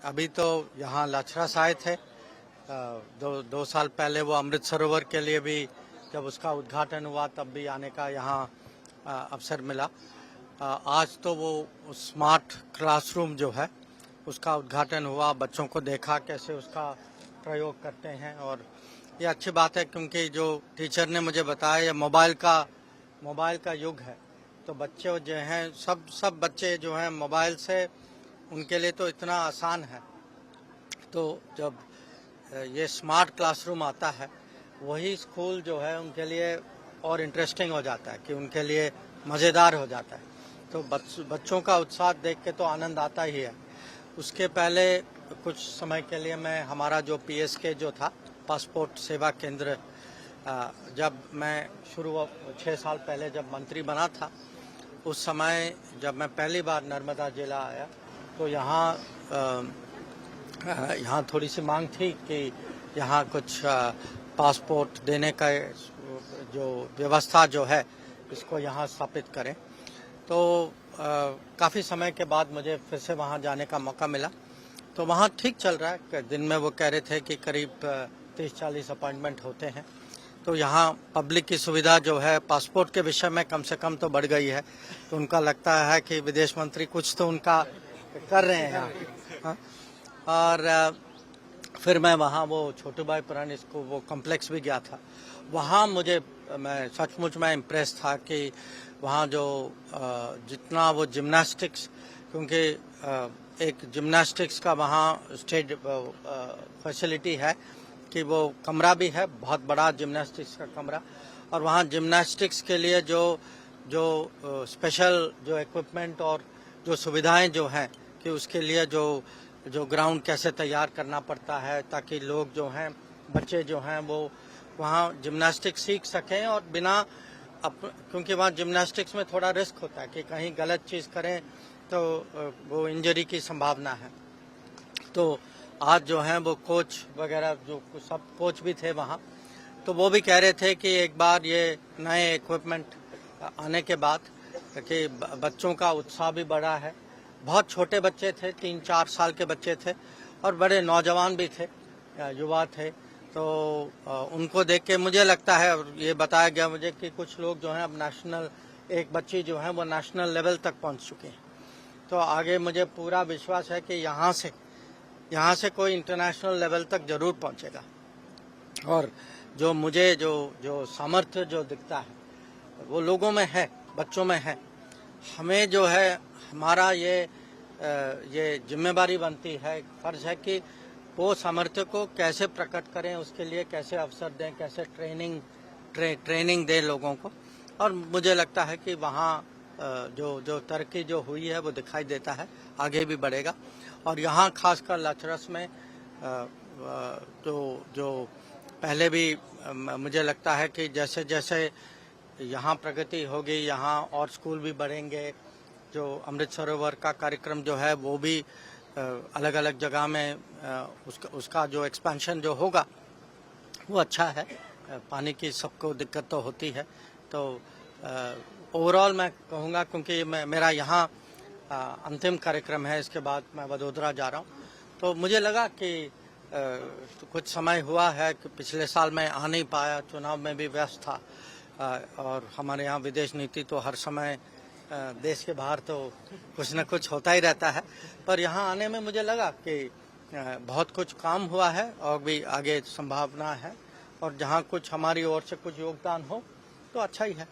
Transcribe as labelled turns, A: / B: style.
A: अभी तो यहाँ लाचरस आए थे। दो साल पहले वो अमृत सरोवर के लिए भी जब उसका उद्घाटन हुआ तब भी आने का यहाँ अवसर मिला। आज तो वो स्मार्ट क्लासरूम जो है उसका उद्घाटन हुआ, बच्चों को देखा कैसे उसका प्रयोग करते हैं। और ये अच्छी बात है क्योंकि जो टीचर ने मुझे बताया ये मोबाइल का युग है, तो बच्चे जो हैं सब बच्चे जो हैं मोबाइल से उनके लिए तो इतना आसान है। तो जब ये स्मार्ट क्लासरूम आता है वही स्कूल जो है उनके लिए और इंटरेस्टिंग हो जाता है कि उनके लिए मज़ेदार हो जाता है। तो बच्चों का उत्साह देख के तो आनंद आता ही है। उसके पहले कुछ समय के लिए मैं हमारा जो PSK जो था पासपोर्ट सेवा केंद्र, जब मैं 6 साल पहले जब मंत्री बना था उस समय जब मैं पहली बार नर्मदा जिला आया तो यहाँ थोड़ी सी मांग थी कि यहाँ कुछ पासपोर्ट देने का जो व्यवस्था जो है इसको यहाँ स्थापित करें। तो काफ़ी समय के बाद मुझे फिर से वहाँ जाने का मौका मिला। तो वहाँ ठीक चल रहा है। दिन में वो कह रहे थे कि करीब 30-40 अपॉइंटमेंट होते हैं। तो यहाँ पब्लिक की सुविधा जो है पासपोर्ट के विषय में कम से कम तो बढ़ गई है। तो उनका लगता है कि विदेश मंत्री कुछ तो उनका कर रहे हैं यहाँ। और फिर मैं वहाँ वो छोटूभाई पुरानी स्कूल वो कॉम्प्लेक्स भी गया था। वहाँ मैं सचमुच में इम्प्रेस था कि वहाँ जो जितना वो जिम्नास्टिक्स, क्योंकि एक जिम्नास्टिक्स का वहाँ स्टेज फैसिलिटी है कि वो कमरा भी है, बहुत बड़ा जिम्नास्टिक्स का कमरा। और वहाँ जिम्नास्टिक्स के लिए जो स्पेशल जो इक्विपमेंट और जो सुविधाएं जो हैं कि उसके लिए जो ग्राउंड कैसे तैयार करना पड़ता है ताकि लोग जो हैं बच्चे जो हैं वो वहाँ जिम्नास्टिक्स सीख सकें और बिना क्योंकि वहाँ जिम्नास्टिक्स में थोड़ा रिस्क होता है कि कहीं गलत चीज़ करें तो वो इंजरी की संभावना है। तो आज जो हैं वो कोच वगैरह जो सब कोच भी थे वहाँ, तो वो भी कह रहे थे कि एक बार ये नए इक्विपमेंट आने के बाद कि बच्चों का उत्साह भी बढ़ा है। बहुत छोटे बच्चे थे, 3-4 साल के बच्चे थे और बड़े नौजवान भी थे, युवा थे। तो उनको देख के मुझे लगता है, और ये बताया गया मुझे कि कुछ लोग जो हैं अब एक बच्ची जो है वो नेशनल लेवल तक पहुंच चुके हैं। तो आगे मुझे पूरा विश्वास है कि यहाँ से कोई इंटरनेशनल लेवल तक जरूर पहुंचेगा। और जो मुझे जो सामर्थ्य जो दिखता है वो लोगों में है, बच्चों में है। हमें जो है हमारा ये जिम्मेदारी बनती है, फर्ज है कि वो सामर्थ्य को कैसे प्रकट करें, उसके लिए कैसे अवसर दें, कैसे ट्रेनिंग दें लोगों को। और मुझे लगता है कि वहाँ जो तरक्की जो हुई है वो दिखाई देता है, आगे भी बढ़ेगा। और यहाँ खासकर लाचरस में जो पहले भी मुझे लगता है कि जैसे जैसे यहाँ प्रगति होगी यहाँ और स्कूल भी बढ़ेंगे। जो अमृत सरोवर का कार्यक्रम जो है वो भी अलग अलग जगह में उसका जो एक्सपेंशन जो होगा वो अच्छा है। पानी की सबको दिक्कत तो होती है। तो ओवरऑल मैं कहूँगा, क्योंकि मेरा यहाँ अंतिम कार्यक्रम है, इसके बाद मैं वडोदरा जा रहा हूँ, तो मुझे लगा कि कुछ समय हुआ है कि पिछले साल मैं आ नहीं पाया, चुनाव में भी व्यस्त था। और हमारे यहाँ विदेश नीति तो हर समय देश के बाहर तो कुछ न कुछ होता ही रहता है, पर यहाँ आने में मुझे लगा कि बहुत कुछ काम हुआ है और भी आगे संभावना है। और जहाँ कुछ हमारी ओर से कुछ योगदान हो तो अच्छा ही है।